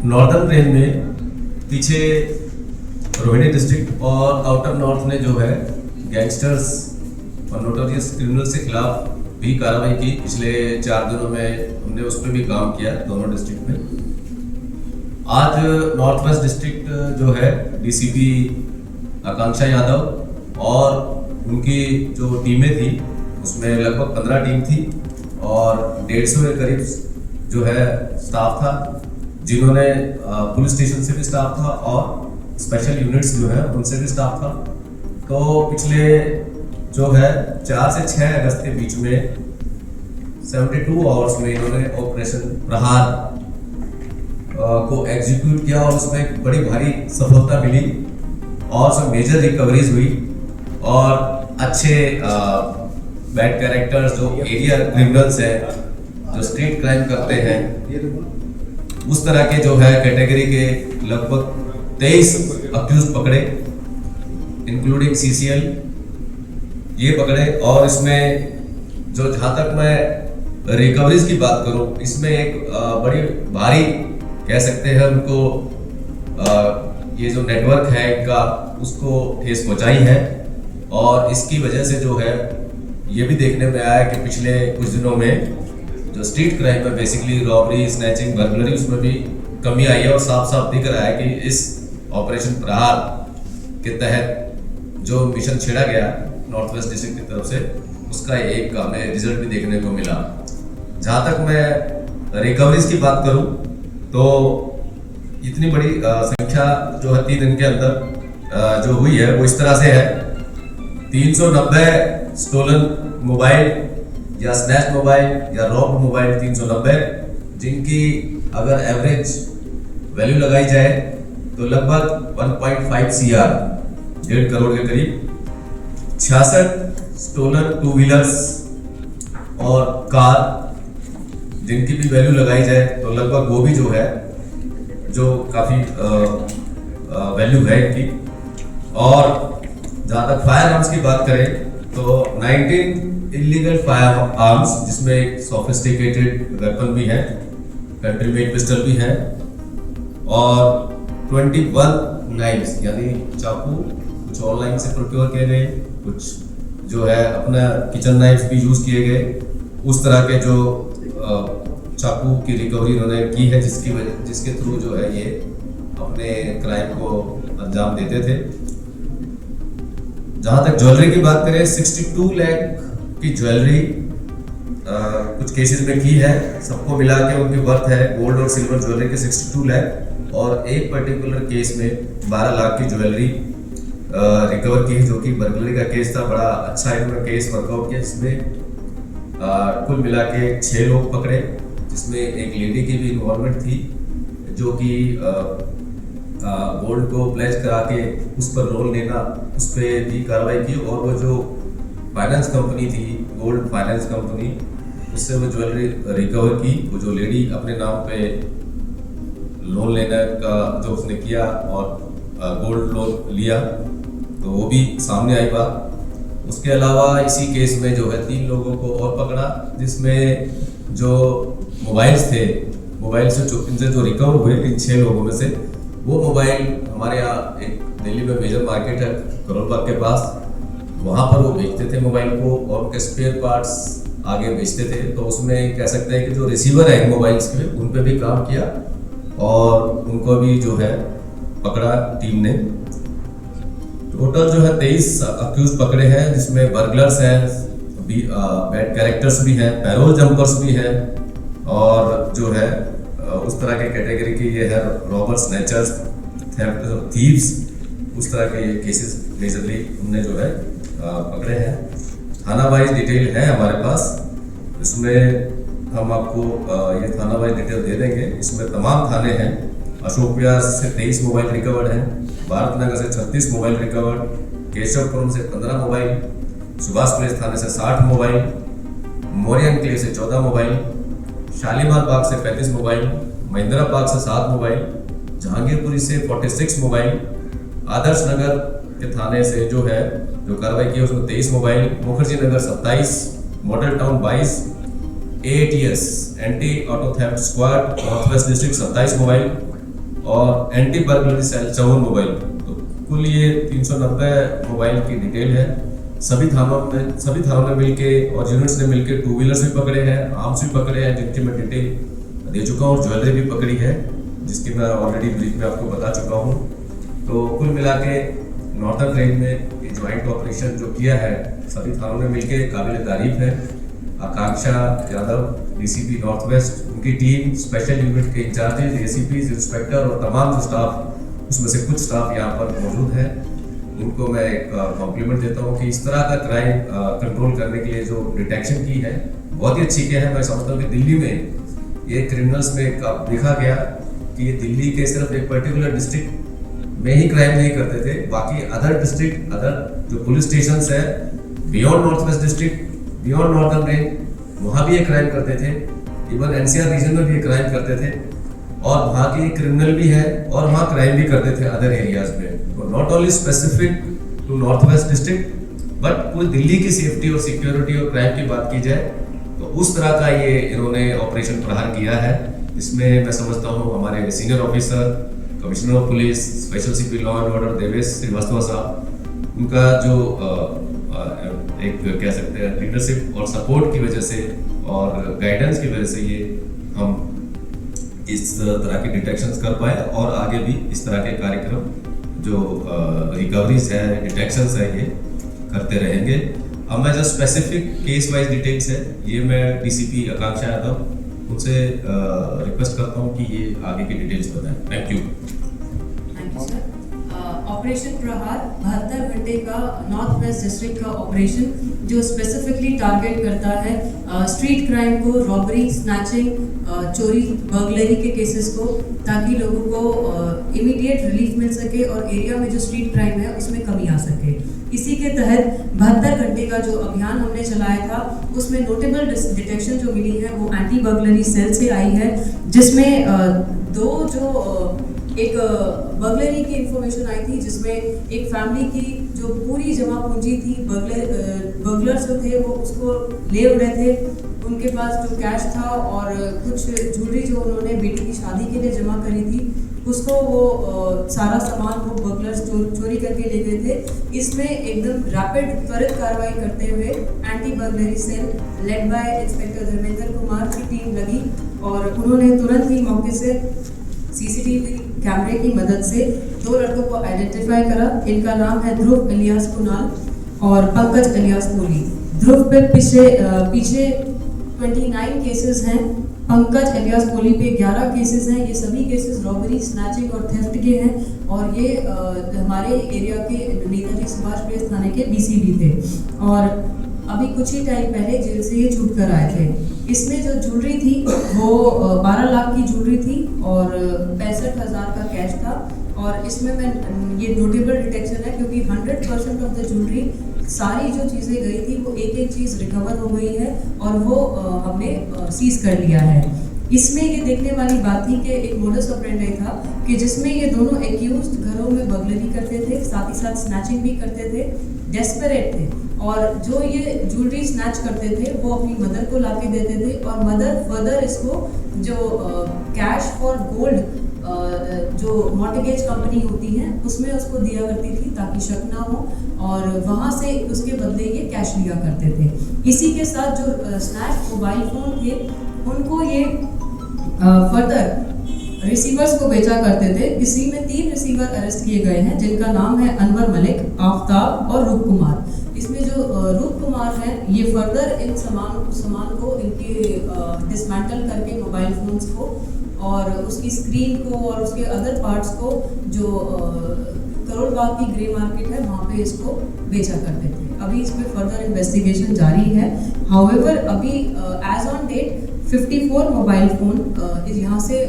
Northern range में पीछे Rohini district और आउटर नॉर्थ ने जो है गैंगस्टर्स और नोटोरियस क्रिमिनल्स के खिलाफ भी कार्रवाई की। पिछले 4 दिनों में हमने उस पर भी काम किया दोनों डिस्ट्रिक्ट में। आज नॉर्थ वेस्ट डिस्ट्रिक्ट जो है डीसीपी आकांक्षा यादव और उनकी जो टीमें थी उसमें लगभग 15 टीम थी और 150 के करीब जो है स्टाफ था, जिन्होंने पुलिस स्टेशन से भी स्टाफ था और स्पेशल यूनिट्स जो है उनसे भी स्टाफ था। तो पिछले जो है 4 से 6 अगस्त के बीच में 72 आवर्स में इन्होंने ऑपरेशन प्रहार को एग्जीक्यूट किया और उसमें बड़ी भारी सफलता मिली और उसमें मेजर रिकवरीज हुई और अच्छे बैड कैरेक्टर्स जो एरिया क्रिमिनल्स हैं, जो स्ट्रीट क्राइम करते हैं, उस तरह के जो है कैटेगरी के लगभग 23 अक्यूज पकड़े, इंक्लूडिंग सीसीएल ये पकड़े। और इसमें जो जहाँ तक मैं रिकवरीज की बात करूँ, इसमें एक बड़ी भारी कह सकते हैं उनको ये जो नेटवर्क है इनका उसको ठेस पहुंचाई है। और इसकी वजह से जो है ये भी देखने में आया कि पिछले कुछ दिनों में जो स्ट्रीट क्राइम में बेसिकली रॉबरी, स्नैचिंग, बर्गलरी, उसमें भी कमी आई है और साफ साफ दिख रहा है कि इस ऑपरेशन प्रहार के तहत जो मिशन छेड़ा गया नॉर्थ वेस्ट डिस्ट्रिक्ट की तरफ से, उसका एक हमें रिजल्ट भी देखने को मिला। जहाँ तक मैं रिकवरीज की बात करूँ तो इतनी बड़ी संख्या जो है 3 दिन के अंदर जो हुई है वो इस तरह से है। 390 स्टोलन मोबाइल या स्नैच मोबाइल या रॉब मोबाइल 390, जिनकी अगर एवरेज वैल्यू लगाई जाए तो लगभग 1.5 CR, 1.5 करोड़ के करीब। 66 स्टोलन 2 व्हीलर्स और कार, जिनकी भी वैल्यू लगाई जाए तो लगभग वो भी जो है जो काफ़ी वैल्यू है इनकी। और जहाँ तक फायर आर्म्स की बात करें तो 19 इलीगल फायर आर्म्स, जिसमें एक सोफिस्टिकेटेड वेपन भी है, कंट्री मेड पिस्टल भी है, और 21 नाइफ्स यानी चाकू, कुछ ऑनलाइन से प्रोक्योर किए गए, कुछ जो है अपना किचन नाइफ्स भी यूज़ किए गए। उस तरह के जो चाकू की रिकवरी उन्होंने की है, जिसके थ्रू जो है ये अपने क्राइम को अंजाम देते थे। जहाँ तक ज्वेलरी की बात करें, 62 लाख की ज्वेलरी कुछ केसेस में की है। सबको मिला के उनकी वर्थ है गोल्ड और सिल्वर ज्वेलरी के 62 लाख, और एक पर्टिकुलर केस में 12 लाख की ज्वेलरी रिकवर की है, जो कि बर्गलरी का केस था। बड़ा अच्छा इन्होंने केस वर्कआउट किया, जिसमें कुल मिला के 6 लोग पकड़े, जिसमें एक लेडी की भी इन्वॉल्वमेंट थी, जो कि गोल्ड को प्लेज करा के उस पर लोन लेना, उस पर भी कार्रवाई की। और वो जो फाइनेंस कंपनी थी, गोल्ड फाइनेंस कंपनी, उससे वो ज्वेलरी रिकवर की। वो जो लेडी अपने नाम पे लोन लेने का जो उसने किया और गोल्ड लोन लिया, तो वो भी सामने आई बात। उसके अलावा इसी केस में जो है 3 लोगों को और पकड़ा, जिसमें जो मोबाइल्स थे, मोबाइल से इनसे जो रिकवर हुए इन 6 लोगों में से, वो मोबाइल हमारे यहाँ एक दिल्ली में मेजर मार्केट है करोल बाग के पास, वहाँ पर वो बेचते थे मोबाइल को और उनके स्पेयर पार्ट्स आगे बेचते थे। तो उसमें कह सकते हैं कि जो रिसीवर है मोबाइल्स के, उन पे भी काम किया और उनको भी जो है पकड़ा टीम ने। टोटल जो है 23 अक्यूज पकड़े हैं, जिसमें बर्गलर्स हैं, बैड कैरेक्टर्स भी हैं, पैरोल जंपर्स भी हैं, और जो है उस तरह के कैटेगरी के ये है रॉबर्स, स्नैचर्स, थीव्स, उस तरह के ये केसेस मेजरली हमने जो है पकड़े हैं। थाना वाइज डिटेल है हमारे पास, इसमें हम आपको ये थाना वाइज डिटेल दे देंगे। इसमें तमाम थाने हैं। अशोक विहार से 23 मोबाइल रिकवर्ड हैं, भारत नगर से 36 मोबाइल रिकवर्ड, केशवपुरम से 15 मोबाइल, सुभाष प्लेस थाने से 60 मोबाइल, मोरियन क्ले से 14 मोबाइल, शालीमार बाग से 35 मोबाइल, महिंद्रा बाग से 7 मोबाइल, जहांगीरपुरी से 46 मोबाइल, आदर्श नगर के थाने से जो है जो कार्रवाई की उसमें 23 mobile, Mukherjee Nagar 27, model town 22, AATS anti auto theft squad north west district 27 mobile, और एंटी बर्गलरी सेल 54 मोबाइल। तो कुल ये 390 मोबाइल की डिटेल है। सभी थानों ने मिलके और यूनिट्स ने मिलके 2 व्हीलर्स भी पकड़े हैं, आर्म्स भी पकड़े हैं, जिनकी मैं डिटेल दे चुका हूँ, ज्वेलरी भी पकड़ी है जिसकी मैं ऑलरेडी ब्रीफ में आपको बता चुका हूँ। तो कुल मिला के नॉर्थर्न रेंज में ये ज्वाइंट ऑपरेशन जो किया है सभी थानों ने मिलके काबिल तारीफ है। आकांक्षा यादव डीसीपी नॉर्थ वेस्ट, उनकी टीम, स्पेशल यूनिट के इंचार्जेज, एसीपीज, इंस्पेक्टर और तमाम जो स्टाफ, उसमें से कुछ स्टाफ यहाँ पर मौजूद है, उनको मैं एक कॉम्प्लीमेंट देता हूँ कि इस तरह का क्राइम कंट्रोल करने के लिए जो डिटेक्शन की है बहुत ही अच्छी की है। मैं समझता हूँ कि दिल्ली में ये क्रिमिनल्स में देखा गया कि ये दिल्ली के सिर्फ एक पर्टिकुलर डिस्ट्रिक्ट में ही क्राइम नहीं करते थे, बाकी अदर डिस्ट्रिक्ट, अदर जो पुलिस स्टेशंस है beyond north west district, beyond northern range, वहाँ भी ये क्राइम करते थे। इवन एनसीआर रीजन में भी ये क्राइम करते थे और वहाँ के क्रिमिनल भी है और वहाँ क्राइम भी करते थे अदर एरियाज में। तो not only specific to north west district but पूरी दिल्ली की सेफ्टी और सिक्योरिटी और क्राइम की बात की जाए तो उस तरह का ये इन्होंने ऑपरेशन प्रहार किया है। इसमें मैं समझता हूँ हमारे senior officer, commissioner of police, special CP law and order Devesh Srivastava साहब, उनका जो एक कह सकते हैं लीडरशिप और सपोर्ट की वजह से और गाइडेंस की वजह से ये हम इस तरह की डिटेक्शंस कर पाए और आगे भी इस तरह के कार्यक्रम जो रिकवरीज है, डिटेक्शंस है, ये करते रहेंगे। अब मैं जो स्पेसिफिक केस वाइज डिटेल्स है ये मैं डीसीपी आकांक्षा यादव उनसे रिक्वेस्ट करता हूँ कि ये आगे की डिटेल्स बताएं। Thank you sir. ऑपरेशन प्रहार 72 घंटे का नॉर्थ वेस्ट डिस्ट्रिक्ट का ऑपरेशन जो स्पेसिफिकली टारगेट करता है स्ट्रीट क्राइम को, रॉबरी, स्नैचिंग, चोरी, बर्गलरी के केसेस को, ताकि लोगों को इमीडिएट रिलीफ मिल सके और एरिया में जो स्ट्रीट क्राइम है उसमें कमी आ सके। इसी के तहत 72 घंटे का जो अभियान हमने चलाया था उसमें नोटेबल डिटेक्शन जो मिली है वो एंटी बर्गलरी सेल से आई है, जिसमें दो जो एक बर्गलरी की इंफॉर्मेशन आई थी जिसमें एक फैमिली की जो पूरी जमा पूंजी थी, बर्गलर्स जो थे वो उसको ले उड़े थे। उनके पास जो कैश था और कुछ ज्वेलरी जो उन्होंने बेटी की शादी के लिए जमा करी थी उसको वो सारा सामान वो बर्गलर्स चोरी करके ले गए थे। इसमें एकदम रैपिड त्वरित कार्रवाई करते हुए anti burglary cell led by inspector Dharmendra Kumar की टीम लगी और उन्होंने तुरंत ही मौके से सीसीटीवी कैमरे की मदद से 2 लड़कों को आइडेंटिफाई करा। इनका नाम है ध्रुव इलियास कुणाल और पंकज इलियास कोहली। ध्रुव पे पीछे 29 केसेस हैं, पंकज इलियास कोहली पे 11 केसेस हैं। ये सभी केसेस रॉबरी, स्नैचिंग और थेफ्ट के हैं और ये हमारे एरिया के नेताजी सुभाष प्रेस थाने के बीसीबी थे और अभी कुछ ही टाइम पहले जेल से ये छूट कर आए थे। इसमें जो ज्वेलरी थी वो 12 लाख की ज्वेलरी थी और 65,000 का कैश था और इसमें मैं ये नोटेबल डिटेक्शन है क्योंकि 100% ऑफ द ज्वेलरी, सारी जो चीज़ें गई थी वो एक एक चीज़ रिकवर हो गई है और वो हमने सीज कर लिया है। इसमें ये देखने वाली बात थी कि एक मोडस ऑपरेंडी था कि जिसमें ये दोनों एक्यूज्ड घरों में बर्गलरी करते थे, साथ ही साथ स्नैचिंग भी करते थे, डेस्परेट थे और जो ये ज्वेलरी स्नैच करते थे वो अपनी मदर को लाके देते थे और मदर फर्दर इसको जो कैश फॉर गोल्ड जो मॉर्टगेज कंपनी होती है उसमें उसको दिया करती थी ताकि शक ना हो और वहाँ से उसके बदले ये कैश लिया करते थे। इसी के साथ जो स्नैच मोबाइल फ़ोन थे उनको ये फर्दर रिसीवर्स को बेचा करते थे। इसी में 3 रिसीवर अरेस्ट किए गए हैं जिनका नाम है अनवर मलिक, आफ्ताब और रूप कुमार। इसमें जो रूप कुमार है ये फर्दर इन सामान को इनके डिसमेंटल करके मोबाइल फ़ोन्स को और उसकी स्क्रीन को और उसके अदर पार्ट्स को जो करोड़ बाग की ग्रे मार्केट है वहाँ पे इसको बेचा करते थे। अभी इसमें फर्दर इन्वेस्टिगेशन जारी है। हाउएवर अभी as on date 54 mobile phone यहाँ से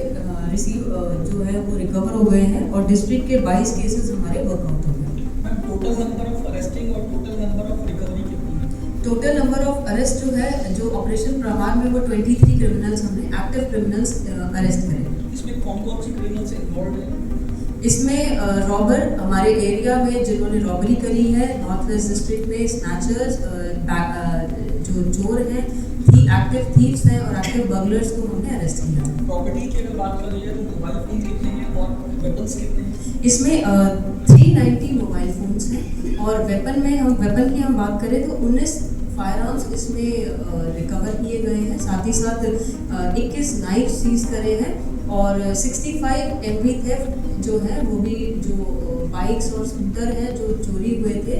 रिसीव जो है वो रिकवर हो गए हैं और डिस्ट्रिक्ट के 22 केसेस हमारे वर्कआउट हो गए। Ma'am total number of arresting और टोटल नंबर ऑफ रिकवरी कितनी है? टोटल नंबर ऑफ अरेस्ट जो है जो ऑपरेशन प्रहार में वो 23 क्रिमिनल्स हमने एक्टिव क्रिमिनल्स अरेस्ट करे। इसमें कौन कौन सी क्रिमिनल्स इन्वॉल्व है? इसमें रॉबर हमारे एरिया में जिन्होंने रॉबरी करी है नॉर्थ वेस्ट डिस्ट्रिक्ट में, स्नैचर्स, जो चोर हैं, एक्टिव थीव्स हैं और एक्टिव बर्गलर्स को हमने अरेस्ट किया। प्रॉपर्टी की अगर बात करें तो मोबाइल फोन कितने हैं और वेपन्स कितने हैं? इसमें 390 मोबाइल फोन्स हैं और वेपन की हम बात करें तो 19 फायर आर्म्स इसमें रिकवर किए गए हैं। साथ ही साथ 21 नाइफ सीज करे हैं और 65 एमवी थेफ्ट जो है वो भी जो बाइक्स और स्कूटर हैं जो चोरी हुए थे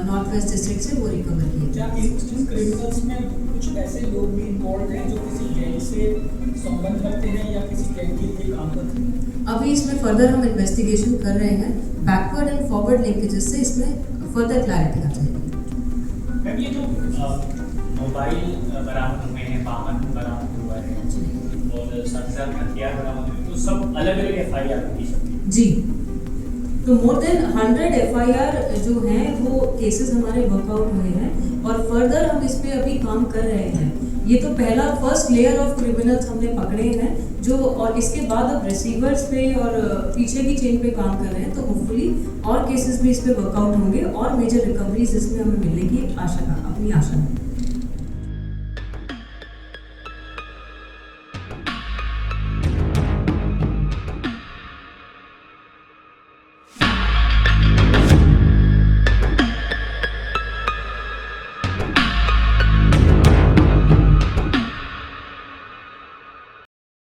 नॉर्थ वेस्ट डिस्ट्रिक्ट से वो रिकवर किए क्या गए। इन क्रिमिनल्स में कुछ ऐसे लोग भी इन्वॉल्व हैं जो किसी गैंग से संबंध रखते हैं या किसी गैंग के लिए काम करते हैं? अभी इसमें फर्दर हम इन्वेस्टिगेशन कर रहे हैं। बैकवर्ड एंड फॉरवर्ड लिंकेजेस से इसमें फर्दर क्लैरिटी आ जाएगी। मैम ये जो मोबाइल बरामद हुए हैं, वाहन बरामद हुआ है और साथ साथ हथियार बरामद हुए, तो सब अलग अलग FIR की सकती जी, तो मोर देन 100 FIR जो हैं वो केसेस हमारे वर्कआउट हुए हैं और फर्दर हम इस पे अभी काम कर रहे हैं। ये तो पहला फर्स्ट लेयर ऑफ क्रिमिनल्स हमने पकड़े हैं जो, और इसके बाद अब रिसीवर्स पे और पीछे की चेन पे काम कर रहे हैं, तो होपफुली और केसेस भी इस पे वर्कआउट होंगे और मेजर रिकवरीज इसमें हमें मिलने की अपनी आशा है।